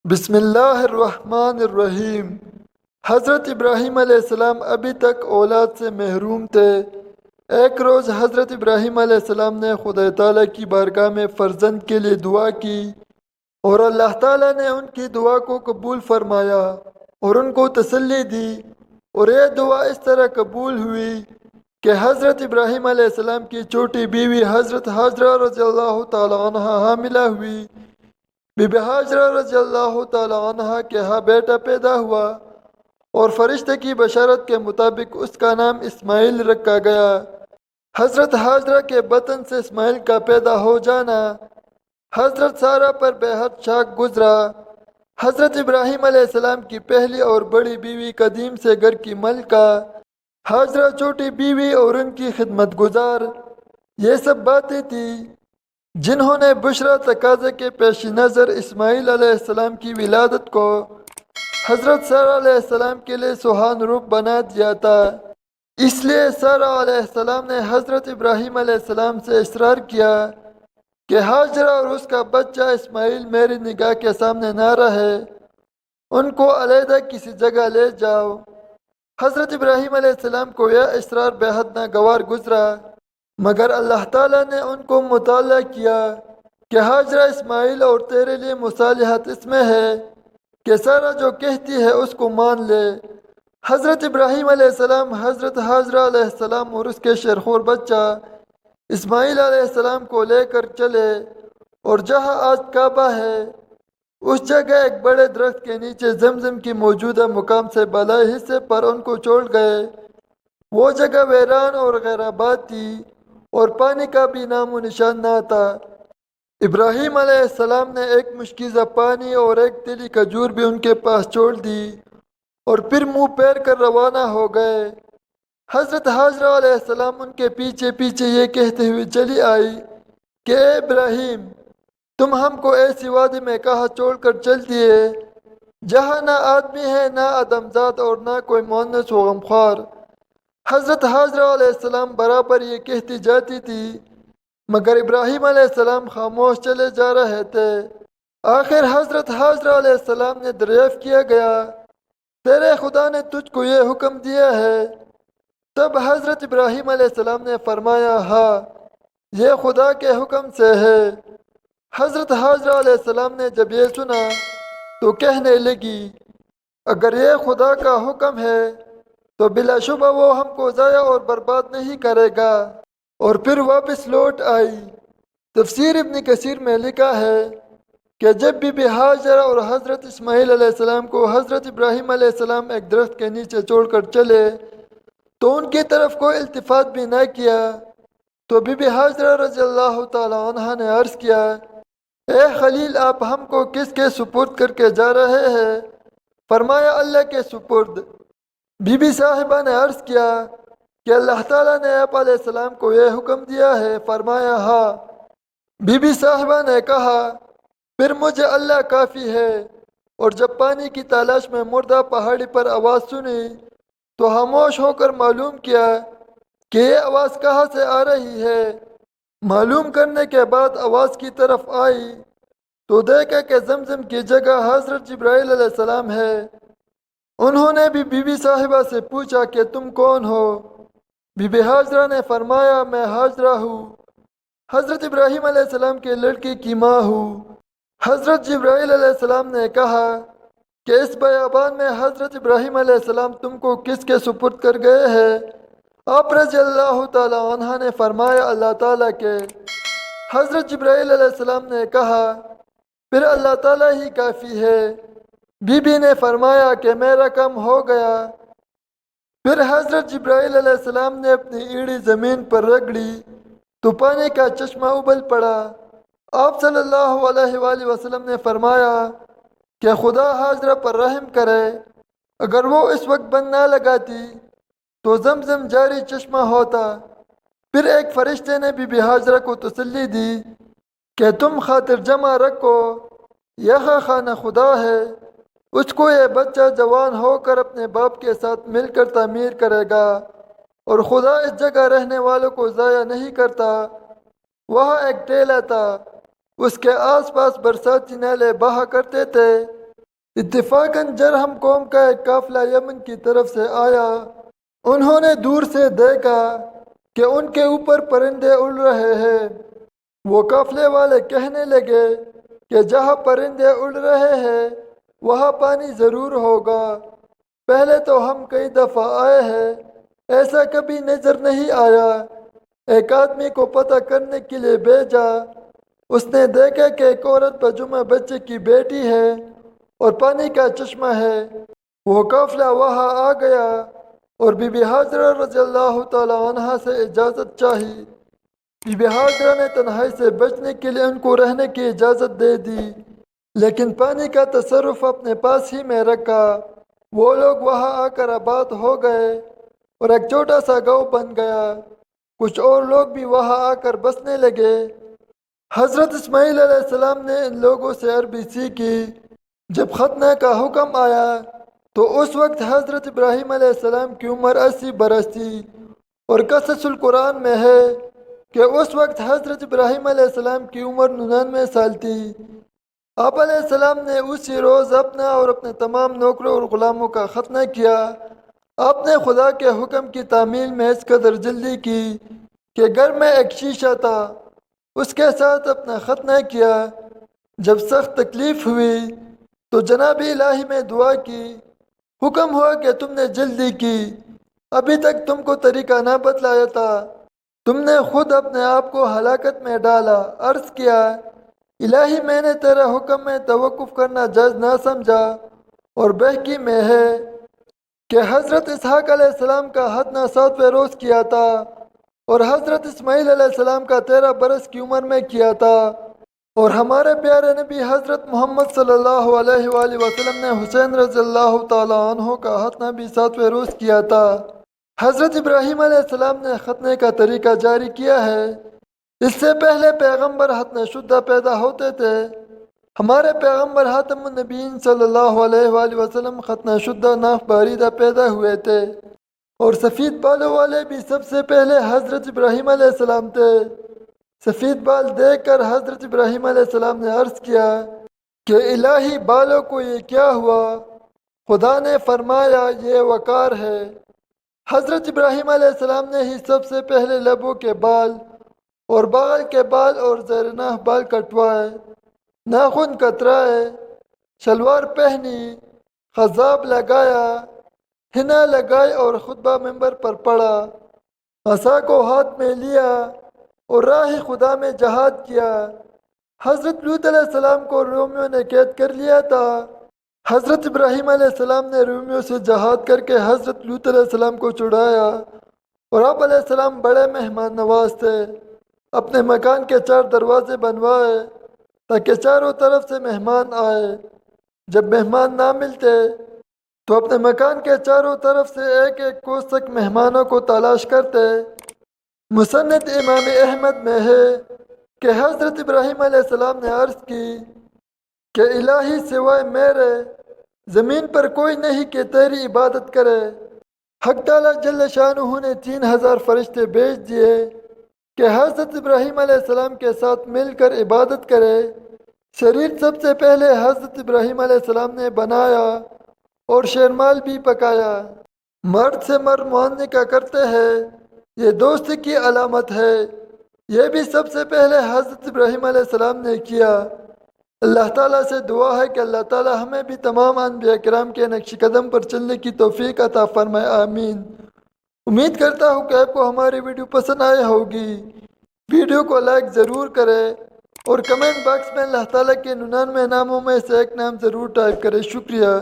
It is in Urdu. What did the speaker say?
بسم اللہ الرحمن الرحیم۔ حضرت ابراہیم علیہ السلام ابھی تک اولاد سے محروم تھے۔ ایک روز حضرت ابراہیم علیہ السلام نے خدا تعالیٰ کی بارگاہ میں فرزند کے لیے دعا کی اور اللہ تعالیٰ نے ان کی دعا کو قبول فرمایا اور ان کو تسلی دی، اور یہ دعا اس طرح قبول ہوئی کہ حضرت ابراہیم علیہ السلام کی چھوٹی بیوی حضرت حاجرہ رضی اللہ تعالی عنہ حاملہ ہوئی۔ بی بی حاجرہ رضی اللہ تعالی عنہ کے ہاں بیٹا پیدا ہوا اور فرشتے کی بشارت کے مطابق اس کا نام اسماعیل رکھا گیا۔ حضرت حاجرہ کے بطن سے اسماعیل کا پیدا ہو جانا حضرت سارہ پر بے حد شاک گزرا۔ حضرت ابراہیم علیہ السلام کی پہلی اور بڑی بیوی قدیم سے گھر کی ملکہ، حاجرہ چھوٹی بیوی اور ان کی خدمت گزار، یہ سب باتیں تھیں جنہوں نے بشرا تقاضے کے پیش نظر اسماعیل علیہ السلام کی ولادت کو حضرت سارہ علیہ السلام کے لیے سہان روپ بنا دیا تھا۔ اس لیے سارہ علیہ السلام نے حضرت ابراہیم علیہ السلام سے اصرار کیا کہ حاجرہ اور اس کا بچہ اسماعیل میری نگاہ کے سامنے نہ رہے، ان کو علیحدہ کسی جگہ لے جاؤ۔ حضرت ابراہیم علیہ السلام کو یہ اصرار بے حد ناگوار گزرا، مگر اللہ تعالیٰ نے ان کو مطالعہ کیا کہ حاجرہ اسماعیل اور تیرے لیے مصالحت اس میں ہے کہ سارہ جو کہتی ہے اس کو مان لے۔ حضرت ابراہیم علیہ السلام حضرت حاجرہ علیہ السلام اور اس کے شیرخور بچہ اسماعیل علیہ السلام کو لے کر چلے اور جہاں آج کعبہ ہے اس جگہ ایک بڑے درخت کے نیچے زمزم کی موجودہ مقام سے بالائی حصے پر ان کو چھوڑ گئے۔ وہ جگہ ویران اور غیر آباد تھی اور پانی کا بھی نام و نشان نہ تھا۔ ابراہیم علیہ السلام نے ایک مشکیزہ پانی اور ایک تیلی کھجور بھی ان کے پاس چھوڑ دی اور پھر منہ پھیر کر روانہ ہو گئے۔ حضرت حاجرہ علیہ السلام ان کے پیچھے پیچھے یہ کہتے ہوئے چلی آئی کہ اے ابراہیم، تم ہم کو ایسی وادی میں کہاں چھوڑ کر چل دیے جہاں نہ آدمی ہے، نہ آدمزاد اور نہ کوئی مؤنث و غمخوار۔ حضرت حاجرہ علیہ السلام برابر یہ کہتی جاتی تھی، مگر ابراہیم علیہ السلام خاموش چلے جا رہے تھے۔ آخر حضرت حاجرہ علیہ السلام نے دریافت کیا گیا، تیرے خدا نے تجھ کو یہ حکم دیا ہے؟ تب حضرت ابراہیم علیہ السلام نے فرمایا، ہاں، یہ خدا کے حکم سے ہے۔ حضرت حاجرہ علیہ السلام نے جب یہ سنا تو کہنے لگی، اگر یہ خدا کا حکم ہے تو بلا شبہ وہ ہم کو ضائع اور برباد نہیں کرے گا، اور پھر واپس لوٹ آئی۔ تفسیر ابن کثیر میں لکھا ہے کہ جب بی بی حاجرہ اور حضرت اسماعیل علیہ السلام کو حضرت ابراہیم علیہ السلام ایک درخت کے نیچے چھوڑ کر چلے تو ان کی طرف کوئی التفات بھی نہ کیا، تو بی بی حاجرہ رضی اللہ تعالی عنہ نے عرض کیا، اے خلیل، آپ ہم کو کس کے سپرد کر کے جا رہے ہیں؟ فرمایا، اللہ کے سپرد۔ بی بی صاحبہ نے عرض کیا کہ اللہ تعالیٰ نے آپ علیہ السلام کو یہ حکم دیا ہے؟ فرمایا، ہاں۔ بی بی صاحبہ نے کہا، پھر مجھے اللہ کافی ہے۔ اور جب پانی کی تلاش میں مردہ پہاڑی پر آواز سنی تو خاموش ہو کر معلوم کیا کہ یہ آواز کہاں سے آ رہی ہے۔ معلوم کرنے کے بعد آواز کی طرف آئی تو دیکھا کہ زمزم کی جگہ حضرت جبرائیل علیہ السلام ہے۔ انہوں نے بھی بی بی صاحبہ سے پوچھا کہ تم کون ہو؟ بی بی حاجرہ نے فرمایا، میں حاجرہ ہوں، حضرت ابراہیم علیہ السلام کے لڑکے کی ماں ہوں۔ حضرت جبرائیل علیہ السلام نے کہا کہ اس بیابان میں حضرت ابراہیم علیہ السلام تم کو کس کے سپرد کر گئے ہیں؟ آپ رضی اللہ تعالی عنہ نے فرمایا، اللہ تعالیٰ کے۔ حضرت جبرائیل علیہ السلام نے کہا، پھر اللہ تعالیٰ ہی کافی ہے۔ بی بی نے فرمایا کہ میرا کام ہو گیا۔ پھر حضرت جبرائیل علیہ السلام نے اپنی ایڑی زمین پر رگڑی تو پانی کا چشمہ ابل پڑا۔ آپ صلی اللہ علیہ وآلہ وسلم نے فرمایا کہ خدا حاجرہ پر رحم کرے، اگر وہ اس وقت بند نہ لگاتی تو زمزم جاری چشمہ ہوتا۔ پھر ایک فرشتے نے بی بی حاجرہ کو تسلی دی کہ تم خاطر جمع رکھو، یہ خانہ خدا ہے، اس کو یہ بچہ جوان ہو کر اپنے باپ کے ساتھ مل کر تعمیر کرے گا، اور خدا اس جگہ رہنے والوں کو ضائع نہیں کرتا۔ وہاں ایک ٹیلہ تھا، اس کے آس پاس برساتی نالے بہا کرتے تھے۔ اتفاقاً جرہم قوم کا ایک قافلہ یمن کی طرف سے آیا۔ انہوں نے دور سے دیکھا کہ ان کے اوپر پرندے اڑ رہے ہیں۔ وہ قافلے والے کہنے لگے کہ جہاں پرندے اڑ رہے ہیں وہاں پانی ضرور ہوگا۔ پہلے تو ہم کئی دفعہ آئے ہیں، ایسا کبھی نظر نہیں آیا۔ ایک آدمی کو پتہ کرنے کے لیے بھیجا۔ اس نے دیکھا کہ ایک عورت بجمع بچے کی بیٹی ہے اور پانی کا چشمہ ہے۔ وہ قافلہ وہاں آ گیا اور بی بی حاجرہ رضی اللہ تعالی عنہا سے اجازت چاہی۔ بی بی حاجرہ نے تنہائی سے بچنے کے لیے ان کو رہنے کی اجازت دے دی، لیکن پانی کا تصرف اپنے پاس ہی میں رکھا۔ وہ لوگ وہاں آ کر آباد ہو گئے اور ایک چھوٹا سا گاؤں بن گیا۔ کچھ اور لوگ بھی وہاں آ کر بسنے لگے۔ حضرت اسماعیل علیہ السلام نے ان لوگوں سے عربی سیکھی۔ جب ختنہ کا حکم آیا تو اس وقت حضرت ابراہیم علیہ السلام کی عمر 80 برس تھی، اور قصص القرآن میں ہے کہ اس وقت حضرت ابراہیم علیہ السلام کی عمر 99 سال تھی۔ آپ علیہ السلام نے اسی روز اپنا اور اپنے تمام نوکروں اور غلاموں کا ختنہ کیا۔ آپ نے خدا کے حکم کی تعمیل میں اس قدر جلدی کی کہ گھر میں ایک شیشہ تھا، اس کے ساتھ اپنا ختنہ کیا۔ جب سخت تکلیف ہوئی تو جناب الہی میں دعا کی، حکم ہوا کہ تم نے جلدی کی، ابھی تک تم کو طریقہ نہ بتلایا تھا، تم نے خود اپنے آپ کو ہلاکت میں ڈالا۔ عرض کیا، الہی میں نے تیرا حکم میں توقف کرنا جائز نہ سمجھا، اور بحقی میں ہے کہ حضرت اسحاق علیہ السلام کا ختنہ 7ویں روز کیا تھا اور حضرت اسماعیل علیہ السلام کا 13 برس کی عمر میں کیا تھا، اور ہمارے پیارے نبی حضرت محمد صلی اللہ علیہ وآلہ وسلم نے حسین رضی اللہ تعالی عنہ کا ختنہ بھی 7ویں روز کیا تھا۔ حضرت ابراہیم علیہ السلام نے ختنے کا طریقہ جاری کیا ہے۔ اس سے پہلے پیغمبر ختنہ شدہ پیدا ہوتے تھے۔ ہمارے پیغمبر خاتم النبیین صلی اللہ علیہ وآلہ وسلم ختنہ شدہ ناف باریدہ پیدا ہوئے تھے، اور سفید بالوں والے بھی سب سے پہلے حضرت ابراہیم علیہ السلام تھے۔ سفید بال دیکھ کر حضرت ابراہیم علیہ السلام نے عرض کیا کہ الہی بالوں کو یہ کیا ہوا؟ خدا نے فرمایا یہ وقار ہے۔ حضرت ابراہیم علیہ السلام نے ہی سب سے پہلے لبوں کے بال اور بغل کے بال اور زیر ناف بال کٹوائے، ناخن کترائے، شلوار پہنی، خضاب لگایا، حنا لگائی اور خطبہ منبر پر پڑھا، عصا کو ہاتھ میں لیا اور راہ خدا میں جہاد کیا۔ حضرت لوط علیہ السلام کو رومیوں نے قید کر لیا تھا۔ حضرت ابراہیم علیہ السلام نے رومیوں سے جہاد کر کے حضرت لوط علیہ السلام کو چھڑایا، اور آپ علیہ السلام بڑے مہمان نواز تھے۔ اپنے مکان کے 4 دروازے بنوائے تاکہ چاروں طرف سے مہمان آئے۔ جب مہمان نہ ملتے تو اپنے مکان کے چاروں طرف سے ایک ایک کوس تک مہمانوں کو تلاش کرتے۔ مسند امام احمد میں ہے کہ حضرت ابراہیم علیہ السلام نے عرض کی کہ الہی سوائے میرے زمین پر کوئی نہیں کہ تیری عبادت کرے۔ حق تعالیٰ جل شانہ نے 3000 فرشتے بھیج دیے کہ حضرت ابراہیم علیہ السلام کے ساتھ مل کر عبادت کرے۔ شریر سب سے پہلے حضرت ابراہیم علیہ السلام نے بنایا اور شیرمال بھی پکایا۔ مرد سے مرد معانقہ کرتے ہیں، یہ دوستی کی علامت ہے، یہ بھی سب سے پہلے حضرت ابراہیم علیہ السلام نے کیا۔ اللہ تعالیٰ سے دعا ہے کہ اللہ تعالیٰ ہمیں بھی تمام انبیاء کرام کے نقش قدم پر چلنے کی توفیق عطا فرمائے، آمین۔ امید کرتا ہوں کہ آپ کو ہماری ویڈیو پسند آئی ہوگی۔ ویڈیو کو لائک ضرور کریں اور کمنٹ باکس میں اللہ تعالیٰ کے 99 ناموں میں سے ایک نام ضرور ٹائپ کریں۔ شکریہ۔